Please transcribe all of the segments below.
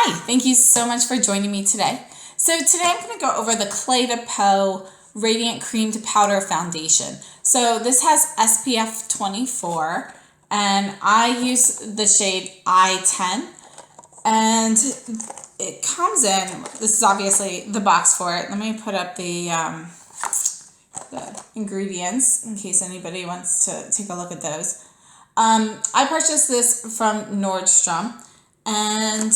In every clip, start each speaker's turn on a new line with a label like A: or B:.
A: Hi, thank you so much for joining me today. So today I'm going to go over the Cle de Peau Radiant Cream to Powder Foundation. So this has SPF 24 and I use the shade I-10 and it comes in, this is obviously the box for it. Let me put up the ingredients in case anybody wants to take a look at those. I purchased this from Nordstrom and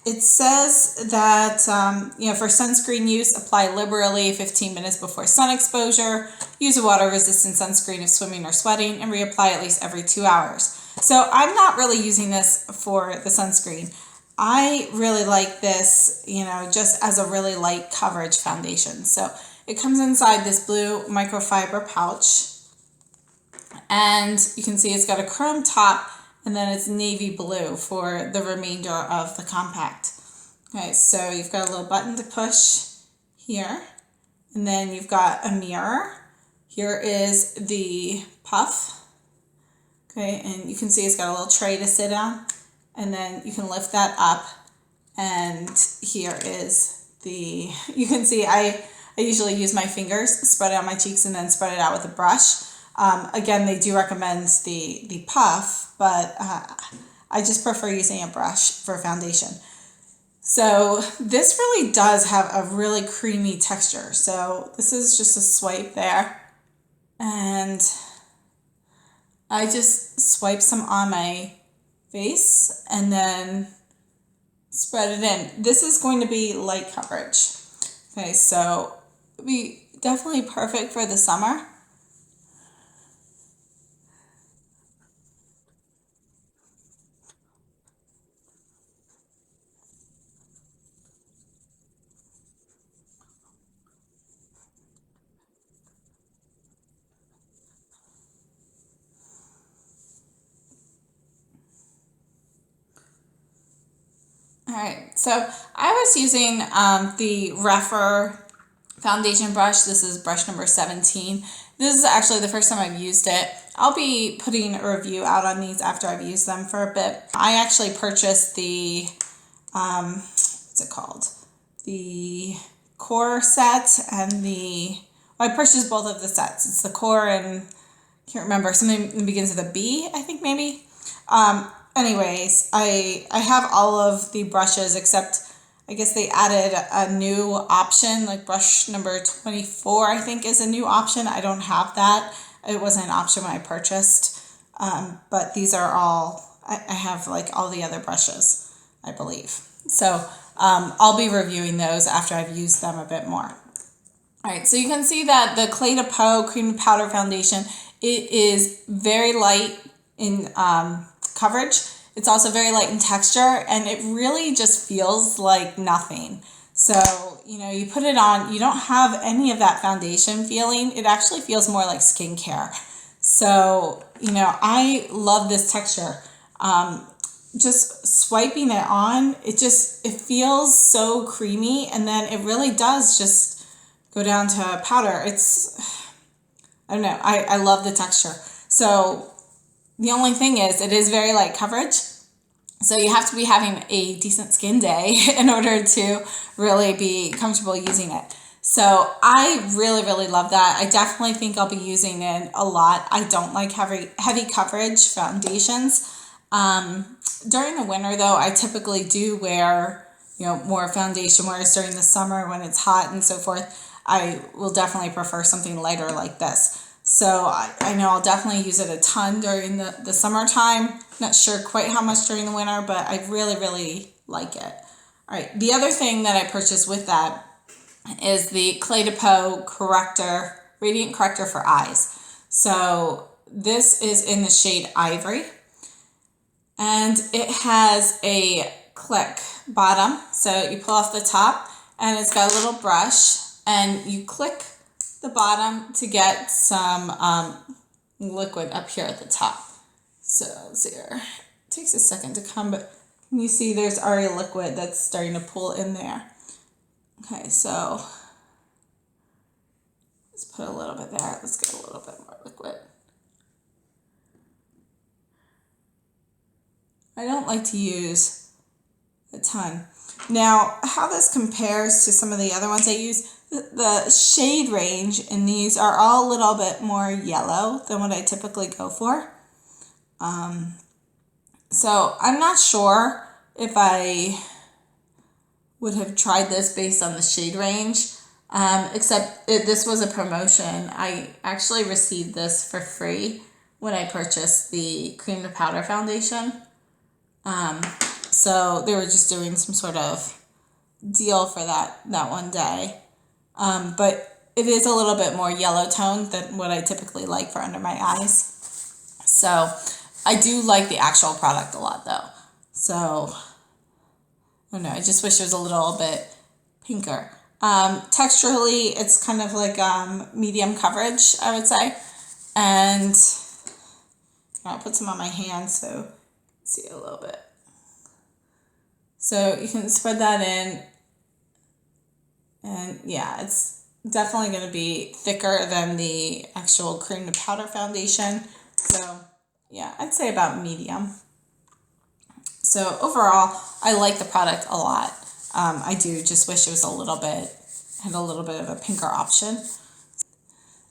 A: it says that, for sunscreen use, apply liberally 15 minutes before sun exposure, use a water-resistant sunscreen if swimming or sweating, and reapply at least every 2 hours. So I'm not really using this for the sunscreen. I really like this, just as a really light coverage foundation. So it comes inside this blue microfiber pouch, and you can see it's got a chrome top, and then it's navy blue for the remainder of the compact. Okay, so you've got a little button to push here, and then you've got a mirror. Here is the puff. Okay, and you can see it's got a little tray to sit on, and then you can lift that up, and here is you can see I usually use my fingers, spread it on my cheeks, and then spread it out with a brush. Again, they do recommend the puff, but I just prefer using a brush for foundation. So this really does have a really creamy texture. So this is just a swipe there, and I just swipe some on my face and then spread it in. This is going to be light coverage. Okay, so it'll be definitely perfect for the summer. All right, so I was using the Refer foundation brush. This is brush number 17. This is actually the first time I've used it. I'll be putting a review out on these after I've used them for a bit. I actually purchased the, what's it called? The core set and I purchased both of the sets. It's the core and I can't remember, something that begins with a B, I think maybe. Anyways, I have all of the brushes except I guess they added a new option, like brush number 24, I think is a new option. I don't have that. It wasn't an option when I purchased, but these are all, I have like all the other brushes, I believe. So I'll be reviewing those after I've used them a bit more. All right, so you can see that the Cle de Peau Cream Powder Foundation, it is very light in coverage. It's also very light in texture, and it really just feels like nothing. So, you put it on, you don't have any of that foundation feeling. It actually feels more like skincare. So, I love this texture. Just swiping it on, it feels so creamy, and then it really does just go down to powder. I don't know, I love the texture. So the only thing is it is very light coverage. So you have to be having a decent skin day in order to really be comfortable using it. So I really, really love that. I definitely think I'll be using it a lot. I don't like heavy coverage foundations. During the winter though, I typically do wear, more foundation, whereas during the summer when it's hot and so forth, I will definitely prefer something lighter like this. So I know I'll definitely use it a ton during the summertime. Not sure quite how much during the winter, but I really, really like it. All right, the other thing that I purchased with that is the Cle de Peau Corrector, Radiant Corrector for Eyes. So this is in the shade Ivory, and it has a click bottom. So you pull off the top, and it's got a little brush, and you click the bottom to get some liquid up here at the top. So let's see here. It takes a second to come, but you see there's already liquid that's starting to pull in there. Okay, so let's put a little bit there. Let's get a little bit more liquid. I don't like to use a ton. Now, how this compares to some of the other ones I use, the shade range in these are all a little bit more yellow than what I typically go for. So I'm not sure if I would have tried this based on the shade range, except this was a promotion. I actually received this for free when I purchased the cream to powder foundation. So they were just doing some sort of deal for that one day. But it is a little bit more yellow toned than what I typically like for under my eyes. So I do like the actual product a lot though. So, I don't know, I just wish it was a little bit pinker. Texturally, it's kind of like medium coverage, I would say. And I'll put some on my hand so see a little bit. So you can spread that in. And yeah, it's definitely going to be thicker than the actual cream to powder foundation. So yeah, I'd say about medium. So overall, I like the product a lot. I do just wish it was had a little bit of a pinker option.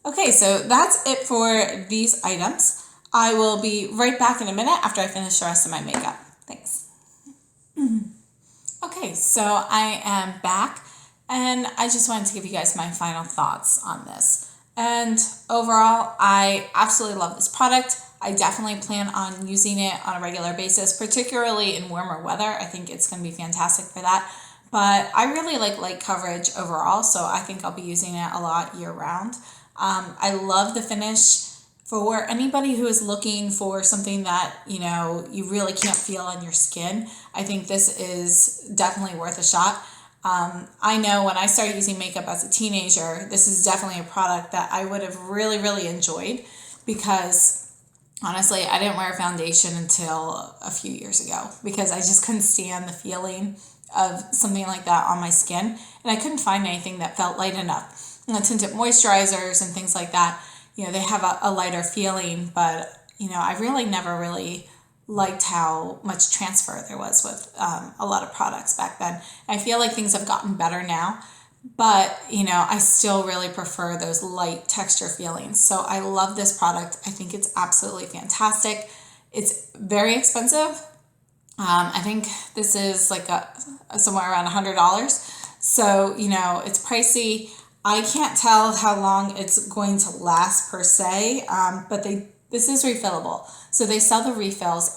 A: Okay, so that's it for these items. I will be right back in a minute after I finish the rest of my makeup. Thanks. Okay, so I am back, and I just wanted to give you guys my final thoughts on this. And overall, I absolutely love this product. I definitely plan on using it on a regular basis, particularly in warmer weather. I think it's going to be fantastic for that. But I really like light coverage overall, so I think I'll be using it a lot year round. I love the finish. For anybody who is looking for something that, you really can't feel on your skin, I think this is definitely worth a shot. I know when I started using makeup as a teenager, this is definitely a product that I would have really, really enjoyed because honestly, I didn't wear foundation until a few years ago because I just couldn't stand the feeling of something like that on my skin, and I couldn't find anything that felt light enough. And the tinted moisturizers and things like that, they have a lighter feeling, but I really never really liked how much transfer there was with a lot of products back then. And I feel like things have gotten better now, but I still really prefer those light texture feelings. So I love this product. I think it's absolutely fantastic. It's very expensive. I think this is like somewhere around $100. So, it's pricey. I can't tell how long it's going to last per se, but this is refillable. So they sell the refills.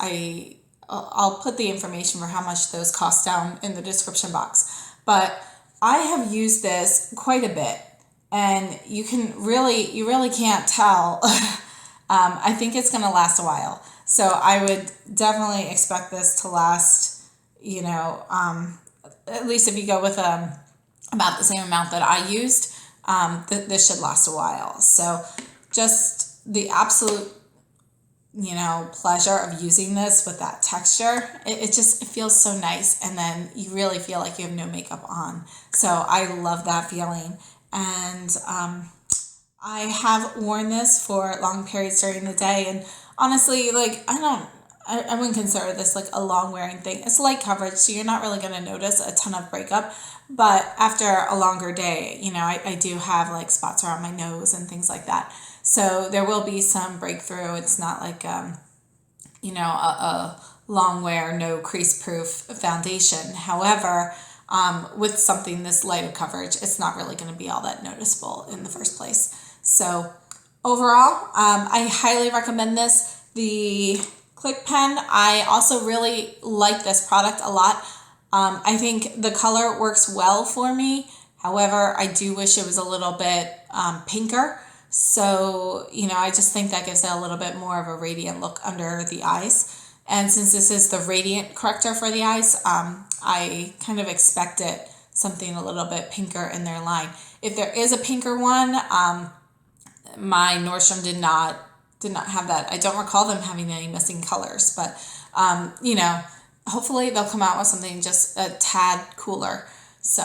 A: I'll put the information for how much those cost down in the description box. But I have used this quite a bit, and you really can't tell. I think it's going to last a while. So I would definitely expect this to last, at least if you go with about the same amount that I used, this should last a while. So just the absolute, pleasure of using this with that texture. It feels so nice. And then you really feel like you have no makeup on. So I love that feeling. And I have worn this for long periods during the day. And honestly, I wouldn't consider this like a long wearing thing. It's light coverage, so you're not really going to notice a ton of breakup. But after a longer day, I do have like spots around my nose and things like that. So there will be some breakthrough. It's not like, a long wear, no crease proof foundation. However, with something this light of coverage, it's not really going to be all that noticeable in the first place. So overall, I highly recommend this. The Click pen, I also really like this product a lot. I think the color works well for me. However, I do wish it was a little bit pinker. So, I just think that gives it a little bit more of a radiant look under the eyes. And since this is the radiant corrector for the eyes, I kind of expected something a little bit pinker in their line. If there is a pinker one, my Nordstrom did not have that. I don't recall them having any missing colors, but hopefully they'll come out with something just a tad cooler. So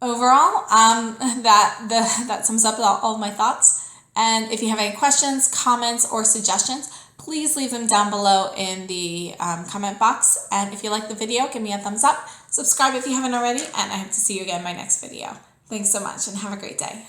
A: overall, that sums up all of my thoughts. And if you have any questions, comments, or suggestions, please leave them down below in the comment box. And if you like the video, give me a thumbs up. Subscribe if you haven't already, and I hope to see you again in my next video. Thanks so much and have a great day.